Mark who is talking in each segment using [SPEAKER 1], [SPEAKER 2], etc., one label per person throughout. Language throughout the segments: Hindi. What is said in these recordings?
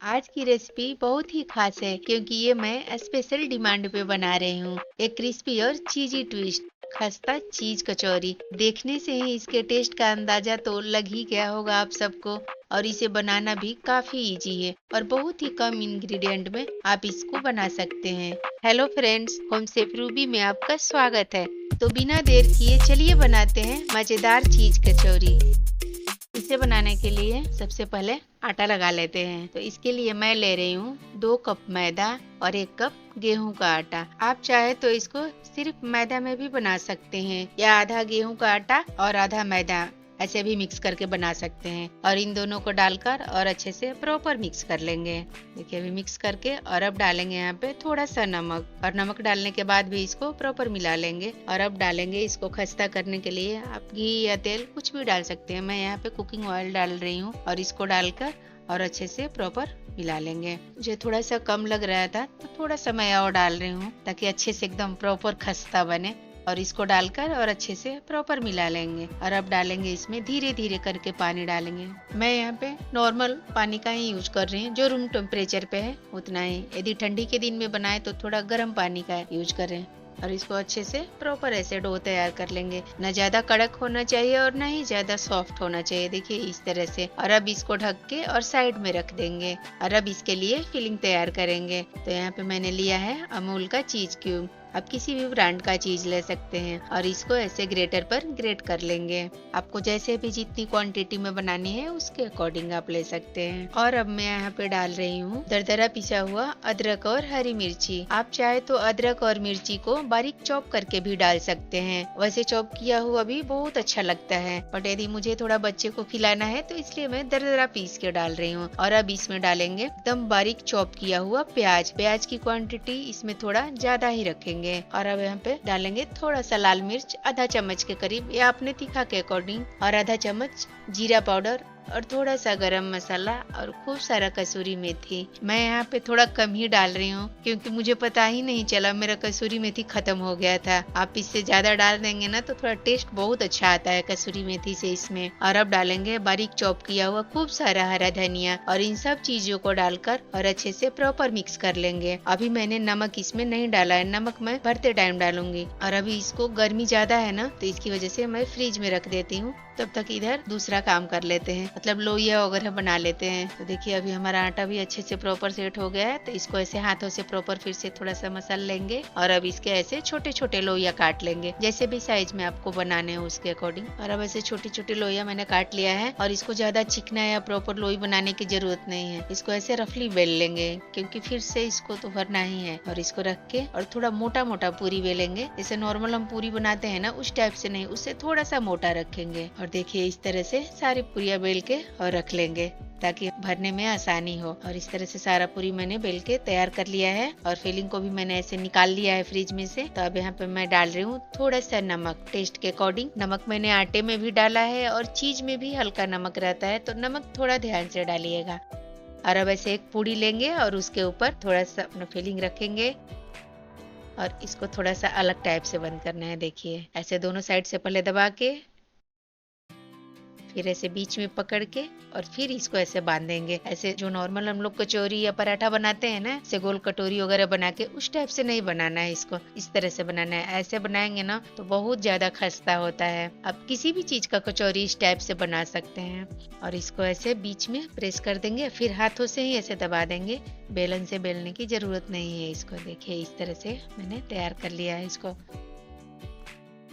[SPEAKER 1] आज की रेसिपी बहुत ही खास है क्योंकि ये मैं स्पेशल डिमांड पे बना रही हूँ। एक क्रिस्पी और चीजी ट्विस्ट, खस्ता चीज कचौरी। देखने से ही इसके टेस्ट का अंदाजा तो लग ही गया होगा आप सबको। और इसे बनाना भी काफी इजी है और बहुत ही कम इंग्रेडिएंट में आप इसको बना सकते हैं। Hello friends, home chef Ruby में आपका स्वागत है। तो बिना देर किए चलिए बनाते हैं मजेदार चीज कचौरी। इसे बनाने के लिए सबसे पहले आटा लगा लेते हैं। तो इसके लिए मैं ले रही हूँ 2 कप मैदा और 1 कप गेहूं का आटा। आप चाहे तो इसको सिर्फ मैदा में भी बना सकते हैं या आधा गेहूं का आटा और आधा मैदा ऐसे भी मिक्स करके बना सकते हैं। और इन दोनों को डालकर और अच्छे से प्रॉपर मिक्स कर लेंगे। देखिए अभी मिक्स करके और अब डालेंगे यहाँ पे थोड़ा सा नमक, और नमक डालने के बाद भी इसको प्रॉपर मिला लेंगे। और अब डालेंगे इसको खस्ता करने के लिए आप घी या तेल कुछ भी डाल सकते हैं। मैं यहाँ पे कुकिंग ऑयल डाल रही हूँ और इसको डालकर और अच्छे से प्रॉपर मिला लेंगे। मुझे थोड़ा सा कम लग रहा था तो थोड़ा सा मैं और डाल रही हूँ ताकि अच्छे से एकदम प्रॉपर खस्ता बने। और इसको डालकर और अच्छे से प्रॉपर मिला लेंगे। और अब डालेंगे इसमें धीरे धीरे करके पानी डालेंगे। मैं यहाँ पे नॉर्मल पानी का ही यूज कर रही हूँ, जो रूम टेम्परेचर पे है उतना ही। यदि ठंडी के दिन में बनाए तो थोड़ा गर्म पानी का यूज करें। और इसको अच्छे से प्रॉपर ऐसे डो तैयार कर लेंगे। न ज्यादा कड़क होना चाहिए और न ही ज्यादा सॉफ्ट होना चाहिए। देखिए इस तरह से। और अब इसको ढक के और साइड में रख देंगे। और अब इसके लिए फिलिंग तैयार करेंगे। तो यहाँ पे मैंने लिया है अमूल का चीज क्यूब। आप किसी भी ब्रांड का चीज ले सकते हैं और इसको ऐसे ग्रेटर पर ग्रेट कर लेंगे। आपको जैसे भी जितनी क्वांटिटी में बनानी है उसके अकॉर्डिंग आप ले सकते हैं। और अब मैं यहाँ पे डाल रही हूँ दरदरा पिसा हुआ अदरक और हरी मिर्ची। आप चाहे तो अदरक और मिर्ची को बारीक चॉप करके भी डाल सकते हैं। वैसे चॉप किया हुआ भी बहुत अच्छा लगता है, बट यदि मुझे थोड़ा बच्चे को खिलाना है तो इसलिए मैं दरदरा पीस के डाल रही हूँ। और अब इसमें डालेंगे एकदम बारीक चॉप किया हुआ प्याज। प्याज की क्वांटिटी इसमें थोड़ा ज्यादा ही रखेंगे। और अब यहाँ पे डालेंगे थोड़ा सा लाल मिर्च, आधा चम्मच के करीब या अपने तीखा के अकॉर्डिंग, और आधा चम्मच जीरा पाउडर और थोड़ा सा गरम मसाला और खूब सारा कसूरी मेथी। मैं यहाँ पे थोड़ा कम ही डाल रही हूँ क्योंकि मुझे पता ही नहीं चला मेरा कसूरी मेथी खत्म हो गया था। आप इससे ज्यादा डाल देंगे ना तो थोड़ा टेस्ट बहुत अच्छा आता है कसूरी मेथी से इसमें। और अब डालेंगे बारीक चॉप किया हुआ खूब सारा हरा धनिया। और इन सब चीजों को डालकर और अच्छे से प्रॉपर मिक्स कर लेंगे। अभी मैंने नमक इसमें नहीं डाला है, नमक मैं भरते टाइम डालूंगी। और अभी इसको गर्मी ज्यादा है ना तो इसकी वजह से मैं फ्रिज में रख देती हूँ। तब तक इधर दूसरा काम कर लेते हैं, मतलब लोइया वगैरह बना लेते हैं। तो देखिए अभी हमारा आटा भी अच्छे से प्रॉपर सेट हो गया है। तो इसको ऐसे हाथों से प्रॉपर फिर से थोड़ा सा मसल लेंगे। और अब इसके ऐसे छोटे छोटे लोइया काट लेंगे, जैसे भी साइज में आपको बनाने हो उसके अकॉर्डिंग। और अब ऐसे छोटे छोटे लोइया मैंने काट लिया है। और इसको ज्यादा चिकना या प्रॉपर लोई बनाने की जरूरत नहीं है। इसको ऐसे रफली बेल लेंगे क्योंकि फिर से इसको तो भरना ही है। और इसको रख के और थोड़ा मोटा मोटा पूरी बेलेंगे। जैसे नॉर्मल हम पूरी बनाते हैं ना उस टाइप से नहीं, उससे थोड़ा सा मोटा रखेंगे। और देखिए इस तरह से सारी पूरियां बेल के और रख लेंगे ताकि भरने में आसानी हो। और इस तरह से सारा पूरी मैंने बेल के तैयार कर लिया है। और फिलिंग को भी मैंने ऐसे निकाल लिया है फ्रिज में से। तो अब यहाँ पे मैं डाल रही हूँ थोड़ा सा नमक टेस्ट के अकॉर्डिंग। नमक मैंने आटे में भी डाला है और चीज में भी हल्का नमक रहता है, तो नमक थोड़ा ध्यान से डालिएगा। और अब ऐसे एक पूरी लेंगे और उसके ऊपर थोड़ा सा अपना फिलिंग रखेंगे और इसको थोड़ा सा अलग टाइप से बंद करना है। देखिए ऐसे दोनों साइड से पहले दबा के, फिर ऐसे बीच में पकड़ के और फिर इसको ऐसे बांधेंगे। ऐसे जो नॉर्मल हम लोग कचौरी या पराठा बनाते हैं ना, ऐसे गोल कटोरी वगैरह बना के, उस टाइप से नहीं बनाना है। इसको इस तरह से बनाना है। ऐसे बनाएंगे ना तो बहुत ज्यादा खस्ता होता है। आप किसी भी चीज का कचौरी इस टाइप से बना सकते हैं। और इसको ऐसे बीच में प्रेस कर देंगे, फिर हाथों से ही ऐसे दबा देंगे। बेलन से बेलने की जरूरत नहीं है इसको। देखिए इस तरह से मैंने तैयार कर लिया है इसको।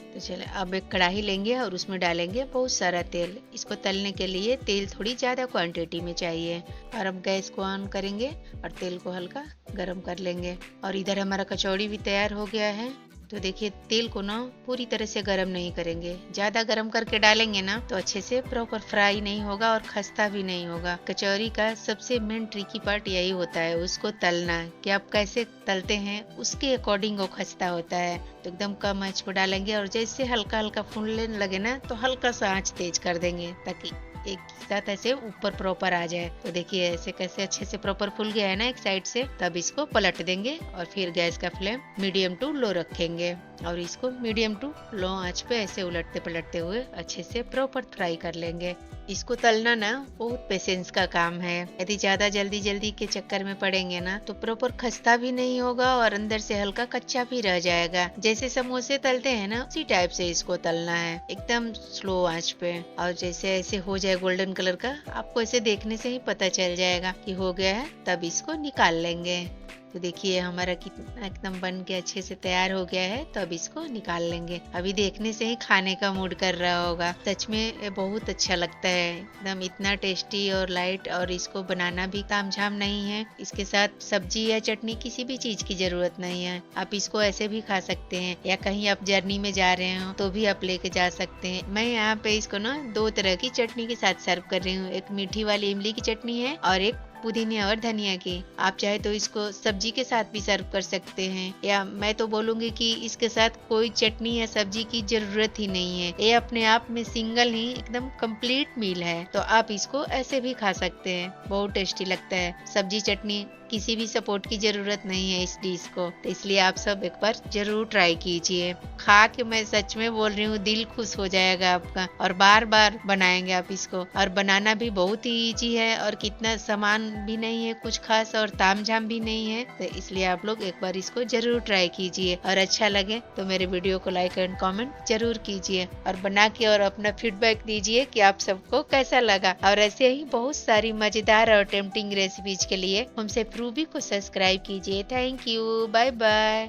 [SPEAKER 1] तो चले अब एक कढ़ाई लेंगे और उसमें डालेंगे बहुत सारा तेल। इसको तलने के लिए तेल थोड़ी ज्यादा क्वांटिटी में चाहिए। और अब गैस को ऑन करेंगे और तेल को हल्का गरम कर लेंगे। और इधर हमारा कचौड़ी भी तैयार हो गया है। तो देखिए तेल को ना पूरी तरह से गरम नहीं करेंगे। ज्यादा गरम करके डालेंगे ना तो अच्छे से प्रॉपर फ्राई नहीं होगा और खस्ता भी नहीं होगा। कचौरी का सबसे मेन ट्रिकी पार्ट यही होता है, उसको तलना, कि आप कैसे तलते हैं उसके अकॉर्डिंग वो खस्ता होता है। तो एकदम कम आंच पर डालेंगे और जैसे हल्का हल्का फूलने लगे ना तो हल्का सा आंच तेज कर देंगे ताकि एक साथ ऐसे ऊपर प्रॉपर आ जाए। तो देखिए ऐसे कैसे अच्छे से प्रॉपर फूल गया है ना एक साइड से। तब इसको पलट देंगे और फिर गैस का फ्लेम मीडियम टू लो रखेंगे। और इसको मीडियम टू लो आंच पे ऐसे उलटते पलटते हुए अच्छे से प्रॉपर फ्राई कर लेंगे। इसको तलना ना बहुत पेशेंस का काम है। यदि ज्यादा जल्दी जल्दी के चक्कर में पड़ेंगे ना तो प्रॉपर खस्ता भी नहीं होगा और अंदर से हल्का कच्चा भी रह जाएगा। जैसे समोसे तलते हैं ना उसी टाइप से इसको तलना है, एकदम स्लो आंच पे। और जैसे ऐसे हो जाए गोल्डन कलर का, आपको ऐसे देखने से ही पता चल जाएगा कि हो गया है, तब इसको निकाल लेंगे। तो देखिए हमारा कितना एकदम बन के अच्छे से तैयार हो गया है, तो अब इसको निकाल लेंगे। अभी देखने से ही खाने का मूड कर रहा होगा। सच में ये बहुत अच्छा लगता है, एकदम इतना टेस्टी और लाइट, और इसको बनाना भी तामझाम नहीं है। इसके साथ सब्जी या चटनी किसी भी चीज की जरूरत नहीं है। आप इसको ऐसे भी खा सकते हैं, या कहीं आप जर्नी में जा रहे हो तो भी आप लेके जा सकते हैं। मैं यहाँ पे इसको ना 2 तरह की चटनी के साथ सर्व कर रही हूँ। एक मीठी वाली इमली की चटनी है और एक पुदीने और धनिया की। आप चाहे तो इसको सब्जी के साथ भी सर्व कर सकते हैं, या मैं तो बोलूंगी कि इसके साथ कोई चटनी या सब्जी की जरूरत ही नहीं है। ये अपने आप में सिंगल ही एकदम कंप्लीट मील है। तो आप इसको ऐसे भी खा सकते हैं, बहुत टेस्टी लगता है। सब्जी चटनी किसी भी सपोर्ट की जरूरत नहीं है इस डिश को, तो इसलिए आप सब एक बार जरूर ट्राई कीजिए। खा के मैं सच में बोल रही हूँ, दिल खुश हो जाएगा आपका, और बार बार बनाएंगे आप इसको। और बनाना भी बहुत ही इजी है, और कितना सामान भी नहीं है कुछ खास, और तामझाम भी नहीं है। तो इसलिए आप लोग एक बार इसको जरूर ट्राई कीजिए, और अच्छा लगे तो मेरे वीडियो को लाइक एंड कमेंट जरूर कीजिए, और बना के और अपना फीडबैक दीजिए कि आप सबको कैसा लगा। और ऐसे ही बहुत सारी मजेदार और टेम्पटिंग रेसिपीज के लिए हमसे रूबी को सब्सक्राइब कीजिए। Thank you, bye bye.